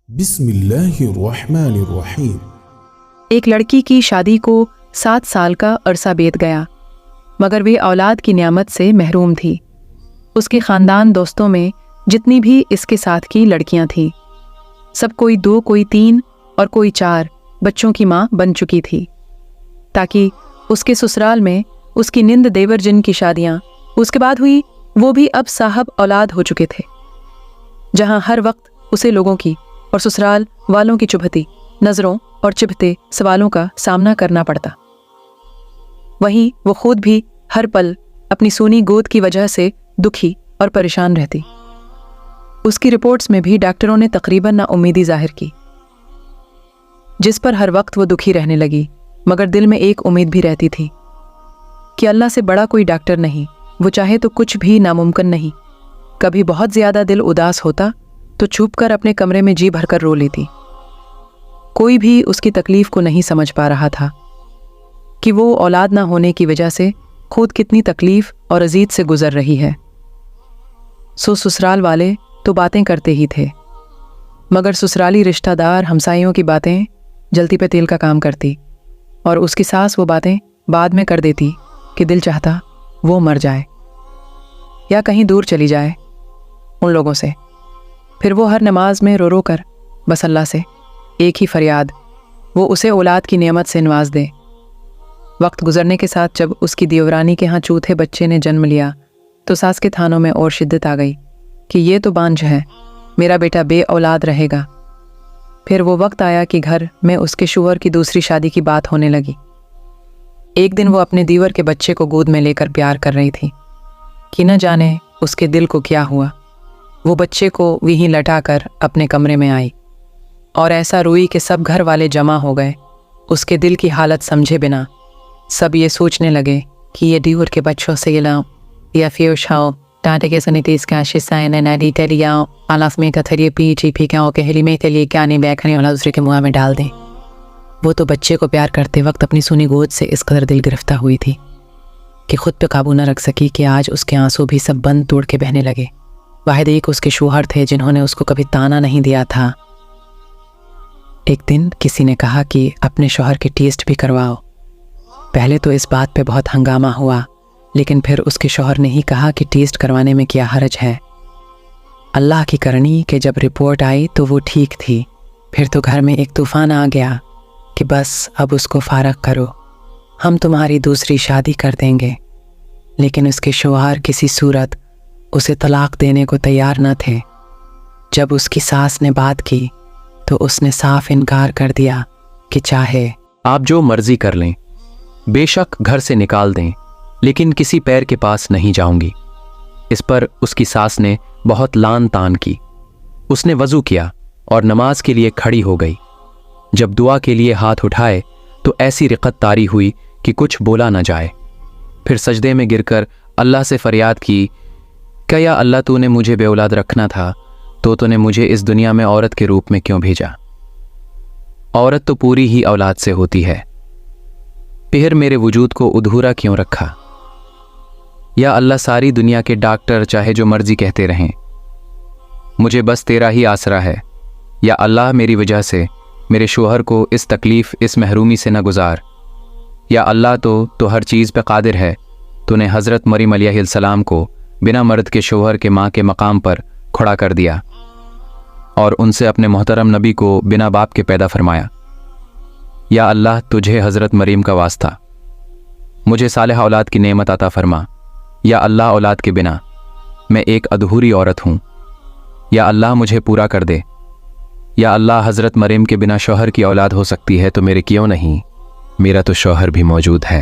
बिस्मिल्लाहिर्रहमानिर्रहीम। एक लड़की की शादी को 7 साल का अरसा बीत गया, मगर वे औलाद की नियामत से महरूम थी। उसके ख़ानदान दोस्तों में जितनी भी इसके साथ की लड़कियां थीं, सब कोई 2, कोई 3 और कोई 4 बच्चों की माँ बन चुकी थी, ताकि उसके ससुराल में उसकी निंद देवर जिन की शादियाँ उसके बाद हुई, वो भी अब साहब औलाद हो चुके थे। जहाँ हर वक्त उसे लोगों की और ससुराल वालों की चुभती नज़रों और चिभते सवालों का सामना करना पड़ता, वहीं वो खुद भी हर पल अपनी सूनी गोद की वजह से दुखी और परेशान रहती। उसकी रिपोर्ट्स में भी डॉक्टरों ने तकरीबन नाउम्मीदी जाहिर की, जिस पर हर वक्त वो दुखी रहने लगी। मगर दिल में एक उम्मीद भी रहती थी कि अल्लाह से बड़ा कोई डॉक्टर नहीं, वो चाहे तो कुछ भी नामुमकिन नहीं। कभी बहुत ज़्यादा दिल उदास होता तो छुपकर अपने कमरे में जी भरकर रो लेती। कोई भी उसकी तकलीफ़ को नहीं समझ पा रहा था कि वो औलाद ना होने की वजह से खुद कितनी तकलीफ़ और अज़ीज़ से गुज़र रही है। ससुराल वाले तो बातें करते ही थे, मगर ससुराली रिश्तेदार हमसाइयों की बातें जलती पे तेल का काम करती, और उसकी सास वो बातें बाद में कर देती कि दिल चाहता वो मर जाए या कहीं दूर चली जाए उन लोगों से। फिर वो हर नमाज में रो रो कर बस अल्लाह से एक ही फरियाद, वो उसे औलाद की नेमत से नवाज दे। वक्त गुजरने के साथ जब उसकी देवरानी के यहाँ चौथे बच्चे ने जन्म लिया तो सास के थानों में और शिद्दत आ गई कि ये तो बांझ है, मेरा बेटा बे औलाद रहेगा। फिर वो वक्त आया कि घर में उसके शौहर की दूसरी शादी की बात होने लगी। एक दिन वो अपने दीवर के बच्चे को गोद में लेकर प्यार कर रही थी कि न जाने उसके दिल को क्या हुआ। वो बच्चे को वहीं लटाकर अपने कमरे में आई और ऐसा रोई कि सब घर वाले जमा हो गए। उसके दिल की हालत समझे बिना सब ये सोचने लगे कि ये दीवर के बच्चों से गिलाओ या फिर शाओ टाटे के सनीतीस का शिस्सा नैडी टेलियाओ आलाफ में कथरिए पीछी फीकाओ के हिली में तेलिए क्या नहीं बैखने वाला दूसरे के मुँह में डाल दें। वो तो बच्चे को प्यार करते वक्त अपनी सुनी गोद से इस कदर दिल गिरफ्तार हुई थी कि खुद पे काबू न रख सकी कि आज उसके आंसू भी सब बंद तोड़ के बहने लगे। वाहिद एक उसके शौहर थे जिन्होंने उसको कभी ताना नहीं दिया था। एक दिन किसी ने कहा कि अपने शौहर के टेस्ट भी करवाओ। पहले तो इस बात पे बहुत हंगामा हुआ, लेकिन फिर उसके शौहर ने ही कहा कि टेस्ट करवाने में क्या हर्ज है। अल्लाह की करनी कि जब रिपोर्ट आई तो वो ठीक थी। फिर तो घर में एक तूफ़ान आ गया कि बस अब उसको फारग करो, हम तुम्हारी दूसरी शादी कर देंगे। लेकिन उसके शौहर किसी सूरत उसे तलाक देने को तैयार न थे। जब उसकी सास ने बात की तो उसने साफ इनकार कर दिया कि चाहे आप जो मर्जी कर लें, बेशक घर से निकाल दें, लेकिन किसी पैर के पास नहीं जाऊंगी। इस पर उसकी सास ने बहुत लान तान की। उसने वज़ू किया और नमाज के लिए खड़ी हो गई। जब दुआ के लिए हाथ उठाए तो ऐसी रिक़त तारी हुई कि कुछ बोला न जाए। फिर सजदे में गिरकर अल्लाह से फरियाद की, क्या या अल्लाह तूने मुझे बेऔलाद रखना था तो तूने मुझे इस दुनिया में औरत के रूप में क्यों भेजा? औरत तो पूरी ही औलाद से होती है, फिर मेरे वजूद को अधूरा क्यों रखा? या अल्लाह सारी दुनिया के डॉक्टर चाहे जो मर्जी कहते रहें, मुझे बस तेरा ही आसरा है। या अल्लाह मेरी वजह से मेरे शौहर को इस तकलीफ़ इस महरूमी से न गुजार। या अल्लाह तो हर चीज़ पे कादिर है। तूने हज़रत मरीम अलैहिस्सलाम को बिना मर्द के शौहर के माँ के मकाम पर खड़ा कर दिया और उनसे अपने मोहतरम नबी को बिना बाप के पैदा फरमाया। या अल्लाह तुझे हज़रत मरीम का वास्ता मुझे सालेह औलाद की नेमत अता फरमा। या अल्लाह औलाद के बिना मैं एक अधूरी औरत हूँ। या अल्लाह मुझे पूरा कर दे। या अल्लाह हज़रत मरीम के बिना शौहर की औलाद हो सकती है तो मेरे क्यों नहीं? मेरा तो शौहर भी मौजूद है।